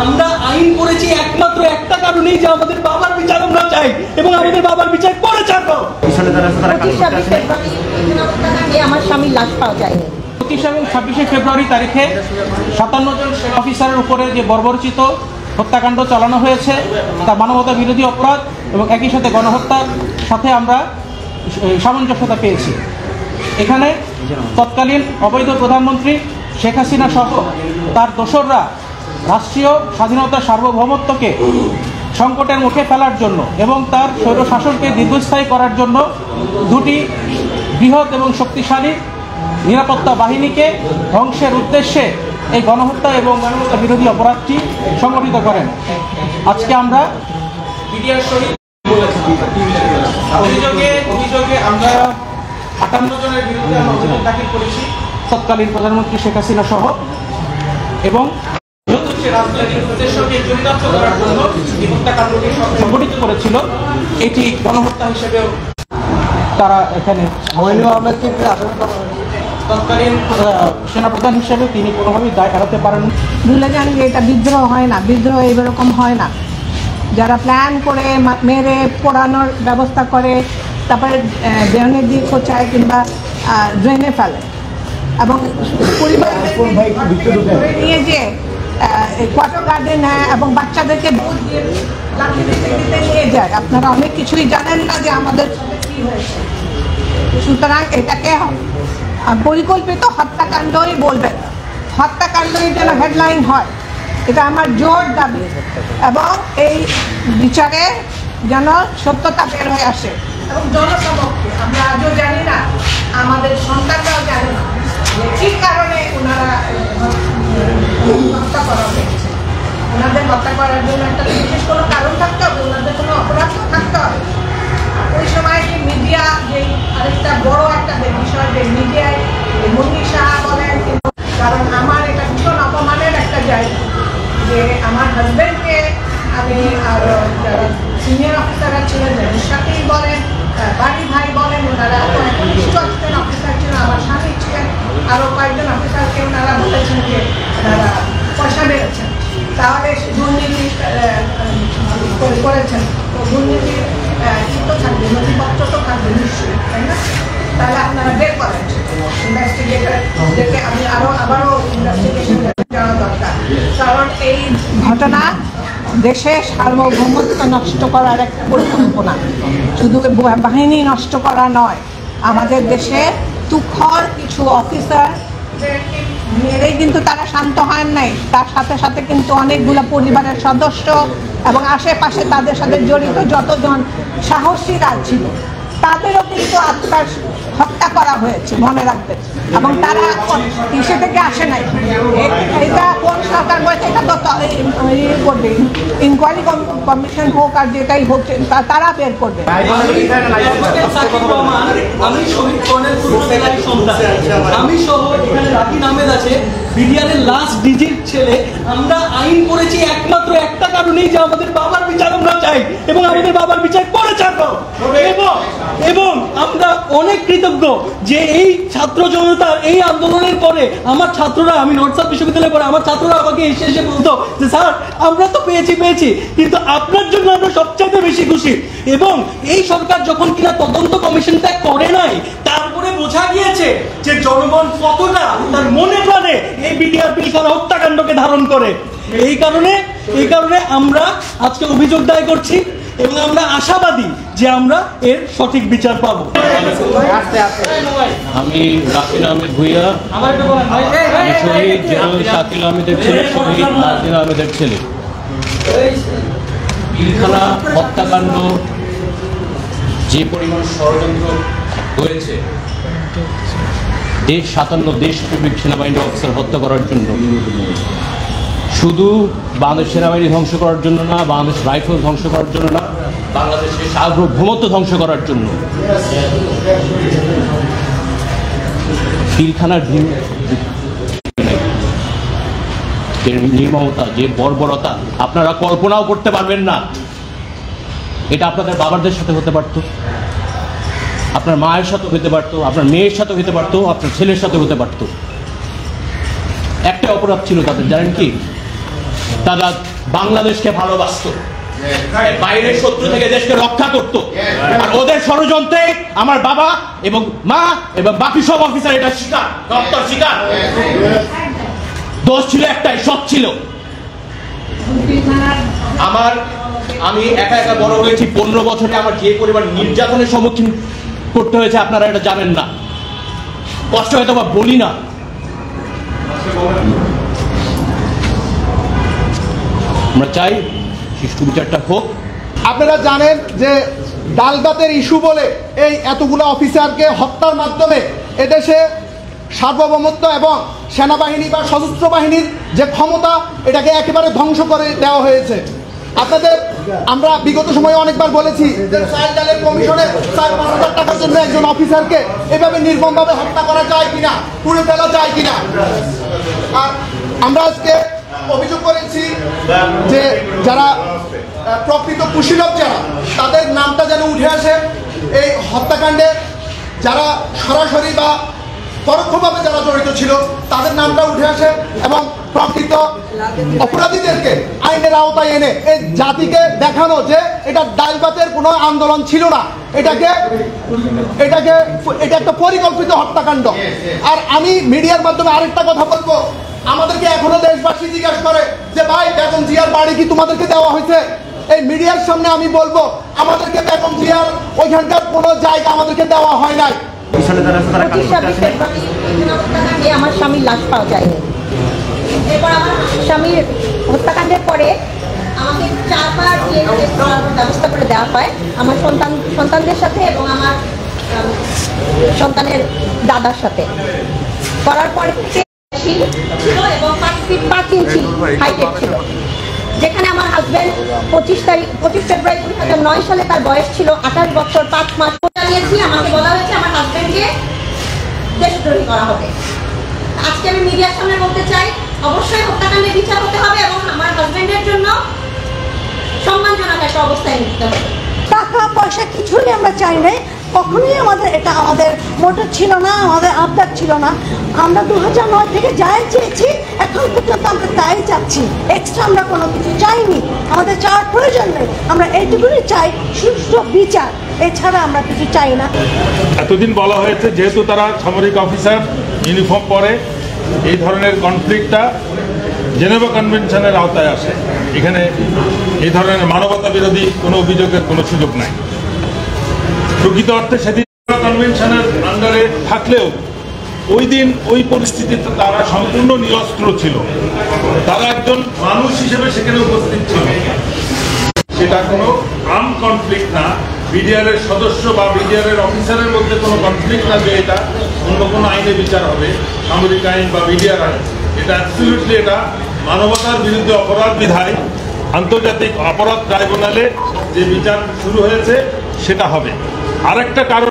আমরা আইন করেছি একমাত্র একটা কারণেই যে আমাদের বাবার বিচার আমরা চাই এবং আমাদের বাবার বিচার করে ছাড়বো। আমার স্বামীর লাশ পাওয়া যায়নি। 25 এবং 26 ফেব্রুয়ারি তারিখে 57 জন অফিসারের উপরে যে বর্বরচিত হত্যাকাণ্ড চালানো হয়েছে তা মানবতা বিরোধী অপরাধ এবং একই সাথে গণহত্যার সাথে আমরা সামঞ্জস্যতা পেয়েছি। এখানে তৎকালীন অবৈধ প্রধানমন্ত্রী শেখ হাসিনা সহ তার দোসররা রাষ্ট্রীয় স্বাধীনতার সার্বভৌমত্বকে সংকটের মুখে ফেলার জন্য এবং তার স্বৈরশাসনকে দীর্ঘস্থায়ী করার জন্য দুটি বৃহৎ এবং শক্তিশালী নিরাপত্তা বাহিনীকে ধ্বংসের উদ্দেশ্যে এই গণহত্যা এবং মানবতা বিরোধী অপরাধটি সংগঠিত করেন। আজকে আমরা মিডিয়ার সহিত অভিযোগে আমরা 58 জনের বিরুদ্ধে অভিযোগ দাখিল করেছি তৎকালীন প্রধানমন্ত্রী শেখ হাসিনা সহ এবং রাজনৈতিক উদ্দেশ্যকে চরিতার্থ করার জন্য এই হত্যাকাণ্ডটি সংগঠিত করেছিল। এটি গণহত্যা হিসেবেও তারা এখানে তৎকালীন সেনাপ্রধান হিসেবে তিনি কোনোভাবেই দায় এড়াতে পারেন। ভুলে যান যে এটা বিদ্রোহ হয় না, বিদ্রোহ এরকম হয় না। যারা প্ল্যান করে মেরে পোড়ানোর ব্যবস্থা করে তারপরে দেহনে দিয়ে খোঁচায় কিংবা ড্রেনে ফেলে এবং পরিবার নিয়ে যে কোয়ার্টার গার্ডে নেয় এবং বাচ্চাদেরকে ভোট দিয়ে লাঠি দিতে নিয়ে যায়। আপনারা অনেক কিছুই জানেন না যে আমাদের কী হয়েছে। সুতরাং এটাকে পরিকল্পিত হত্যাকাণ্ডই বলবেন, হত্যাকাণ্ডই যেন হেডলাইন হয়, এটা আমার জোর দাবি। এবং এই বিচারে যেন সত্যতা বের হয়ে আসে এবং জনসমক্ষে আমরা আজও জানি না, আমাদের সন্তানরাও জানে না যে কী কারণে ওনারা হত্যা করা হয়েছে। ওনাদের হত্যা করার জন্য একটা বিশেষ কোনো কারণ থাকতে হবে, ওনাদের কোনো অপরাধও থাকতে হবে। ওই সময় যে মিডিয়া যেই আরেকটা বড় একটা বিষয় যে মিডিয়ায় মুন্নি সাহা বলেন, কারণ আমার এটা ভীষণ অপমানের একটা জায়গা যে আমার হাজব্যান্ডকে আমি আর যারা সিনিয়র অফিসাররা ছিলেন, সাথেই বলেন, বাড়ি ভাই বলেন, ওনারা একনিষ্ঠ একজন অফিসার ছিলেন, আমার স্বামী ছিলেন, আরও কয়েকজন অফিসারকে ওনারা বলেছেন যে ওনারা পয়সা বেড়েছেন, তাহলে দুর্নীতি করেছেন। তো দুর্নীতির তো থাকবে, নথিপত্র তো থাকবে নিশ্চয়ই, তাই না? তাহলে আপনারা বের করেন ইনভেস্টিগেটরদেরকে। আমি আবারও ইনভেস্টিগেশন জানা দরকার, কারণ এই ঘটনা দেশে সার্বভৌমত্ব নষ্ট করার একটা পরিকল্পনা, শুধু বাহিনী নষ্ট করা নয়, আমাদের দেশে তুখর কিছু অফিসার মেরেই কিন্তু তারা শান্ত হয় নাই, তার সাথে সাথে কিন্তু অনেকগুলো পরিবারের সদস্য এবং আশেপাশে তাদের সাথে জড়িত যতজন সাহসীরা ছিল তাদেরও কিন্তু আত্মার হত্যা করা হয়েছে, মনে রাখবেন। এবং তারা কিসে থেকে আসে নাই, এটা কোন সরকার বলছে, এটা তো করবে, ইনকোয়ারি কমিশন হোক আর যেটাই হোক তারা বের করবে। আমি সহ এখানে রাকিব আহমেদ আছে, বিডিআরের লাস্ট ডিজিট ছেলে। আমরা আইন করেছি একমাত্র একটা কারণেই যে আমাদের বাবার বিচার আমরা চাই এবং আমাদের বাবার বিচার করে ছাড়বো। এবং আমরা অনেক কৃতজ্ঞ যে এই ছাত্র জনতার এই আন্দোলনের পরে আমার ছাত্ররা, আমি নর্থ সাউথ বিশ্ববিদ্যালয়ে পড়ে আমার ছাত্ররা আমাকে এসে বলতো যে স্যার আমরা তো পেয়েছি কিন্তু আপনার জন্য আমরা সবচাইতে বেশি খুশি। এবং এই সরকার যখন কিনা তদন্ত কমিশনটা করে নাই, তারপরে বোঝা গিয়েছে যে জনগণ কতটা তার মনে প্রাণে এই বিডিআর পিলখানা হত্যাকাণ্ডকে ধারণ করে। এই কারণে আমরা আজকে অভিযোগ দায় করছি এবং আমরা আশাবাদী যে আমরা এর সঠিক বিচার পাবো। আমি রাকিব আহমেদ ভুইয়া, শহীদ জেনারেল শাকিল আহমেদের ছেলে, শহীদ নাজির আহমেদের ছেলে। পিলখানা হত্যাকাণ্ড যে পরিমাণ ষড়যন্ত্র হয়েছে, 57 দেশপ্রেমিক সেনাবাহিনী অফিসার হত্যা করার জন্য, শুধু বাংলাদেশ সেনাবাহিনী ধ্বংস করার জন্য না, বাংলাদেশ রাইফেল ধ্বংস করার জন্য না, বাংলাদেশের সার্বভৌমত্ব ধ্বংস করার জন্য। পিলখানার যে নির্মমতা, যে বর্বরতা আপনারা কল্পনাও করতে পারবেন না। এটা আপনাদের বাবাদের সাথে হতে পারতো, আপনার মায়ের সাথে হতে পারতো, আপনার মেয়ের সাথে হতে পারতো, আপনার ছেলের সাথে হতে পারতো। একটা অপরাধ ছিল তাদের, জানেন কি? তারা বাংলাদেশকে ভালোবাসতো, বাইরের শত্রু থেকে দেশকে রক্ষা করত। আর ওদের ষড়যন্ত্রে আমার বাবা এবং মা এবং বাকি সব অফিসার এটা শিকার, দপ্তর শিকার। দোষ ছিল একটাই, সৎ ছিল। আমি একা একা বড় হয়েছি, 15 বছরে আমার যে পরিমাণ নির্যাতনের সম্মুখীন করতে হয়েছে আপনারা এটা জানেন না। কষ্ট হয়তো বা বলি না। আমরা চাই শিশু বিচারটা হোক। আপনারা জানেন যে ডালবাতের ইস্যু বলে এই এতগুলো অফিসারকে হত্যার মাধ্যমে এদেশে সার্বভৌমত্ব এবং সেনাবাহিনী বা সশস্ত্র বাহিনীর যে ক্ষমতা এটাকে একেবারে ধ্বংস করে দেওয়া হয়েছে। আপনাদের আমরা বিগত সময়ে অনেকবার বলেছি যে চাইল্ড ডালের কমিশনে 4-5 হাজার টাকার জন্য একজন অফিসারকে এভাবে নির্মমভাবে হত্যা করা যায় কিনা, পুড়ে ফেলা যায় কিনা। আর আমরা আজকে অভিযোগ করেছি যে যারা প্রকৃত কুশীলব যারা, তাদের নামটা যেন উঠে আসে। এই হত্যাকাণ্ডে যারা সরাসরি বা পরোক্ষভাবে যারা জড়িত ছিল তাদের নামটা উঠে আসে এবং প্রকৃত অপরাধীদেরকে আইনের আওতায় এনে এই জাতিকে দেখানো যে এটা ডালবাতের কোনো আন্দোলন ছিল না, এটা একটা পরিকল্পিত হত্যাকাণ্ড। আর আমি মিডিয়ার মাধ্যমে আরেকটা কথা বলবো, আমাদেরকে এখনো দেশবাসী জিজ্ঞাসা করে যে ভাই বেগম জিয়ার বাড়ি কি তোমাদেরকে দেওয়া হয়েছে? এই মিডিয়ার সামনে আমি বলবো আমাদেরকে বেগম জিয়ার ওইখানকার কোনো জায়গা আমাদেরকে দেওয়া হয় নাই। আমার স্বামীর লাশ পাওয়া যায়নি। এরপর আমার স্বামীর হত্যাকাণ্ডের পরে আমাকে 4বার ব্যবস্থা করে দেওয়া হয় আমার সন্তানদের সাথে এবং আমার সন্তানের দাদার সাথে। করার পরে ছিল এবং 5 ফিট 5 ইঞ্চি হাইটের ছিল। যেখানে আমার হাজবেন্ড 25 ফেব্রুয়ারি 2009 সালে তার বয়স ছিল 28 বছর 5 মাস। জানিয়েছি, আমাকে বলা হয়েছে আমার হাজবেন্ডকে দেশদ্রোহী করা হবে। আজকে আমি মিডিয়ার সামনে বলতে চাই, অবশ্যই হত্যাকাণ্ডের বিচার হতে হবে এবং আমার হাজবেন্ডের জন্য সম্মানজনক একটা অবস্থায় নিতে হবে। টাকা পয়সা কিছুই আমরা চাই নাই, কখনোই এটা আমাদের মোটর ছিল না, আমাদের আবদার ছিল না। আমরা 2009 থেকে যাই চেয়েছি, এখন পর্যন্ত আমরা তাই চাচ্ছি, এক্সট্রা আমরা কোনো কিছু চাইনি। আমাদের চাওয়ার প্রয়োজন নেই, আমরা এইটুকুনি চাই সুষ্ঠু বিচার, এছাড়া আমরা কিছু চাই না। এতদিন বলা হয়েছে যেহেতু তারা সামরিক অফিসার, ইউনিফর্ম পরে, এই ধরনের কনফ্লিক্টটা জেনেভা কনভেনশনের আওতায় আসে। এখানে এই ধরনের মানবতা বিরোধী কোনো অভিযোগের কোনো সুযোগ নাই। প্রকৃত অর্থে সেদিন কনভেনশনের আন্ডারে থাকলেও ওই দিন ওই পরিস্থিতিতে তারা সম্পূর্ণ নিরস্ত্র ছিল। তারা একজন মানুষ হিসেবে সেখানে উপস্থিত ছিল। সেটা কোনো আর্ম কনফ্লিক্ট না, বিডিআরের সদস্য বা বিডিআরের অফিসারের মধ্যে কোনো কনফ্লিক্ট না যে এটা অন্য কোনো আইনে বিচার হবে, সামরিক আইন বা বিডিআর আইন। এটা অ্যাবসলিউটলি এটা মানবতার বিরুদ্ধে অপরাধ বিধায় আন্তর্জাতিক অপরাধ ট্রাইব্যুনালে যে বিচার শুরু হয়েছে সেটা হবে। আরেকটা কারণ